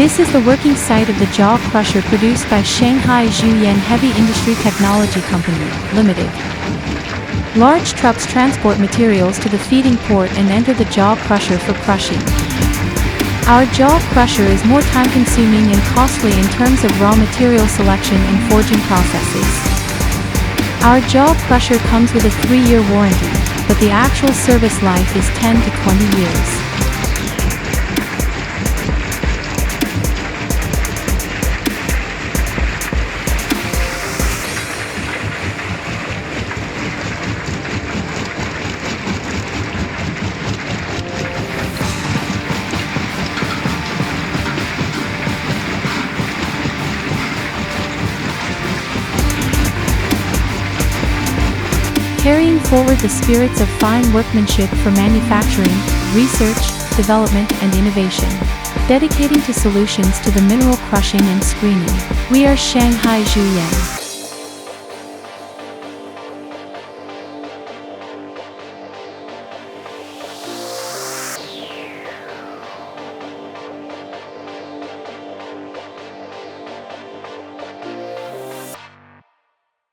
This is the working site of the jaw crusher produced by Shanghai Zhuyan Heavy Industry Technology Company, Limited. Large trucks transport materials to the feeding port and enter the jaw crusher for crushing. Our jaw crusher is more time-consuming and costly in terms of raw material selection and forging processes. Our jaw crusher comes with a 3-year warranty, but the actual service life is 10 to 20 years. Carrying forward the spirits of fine workmanship for manufacturing, research, development, and innovation. Dedicating to solutions to the mineral crushing and screening. We are Shanghai Zhuyan.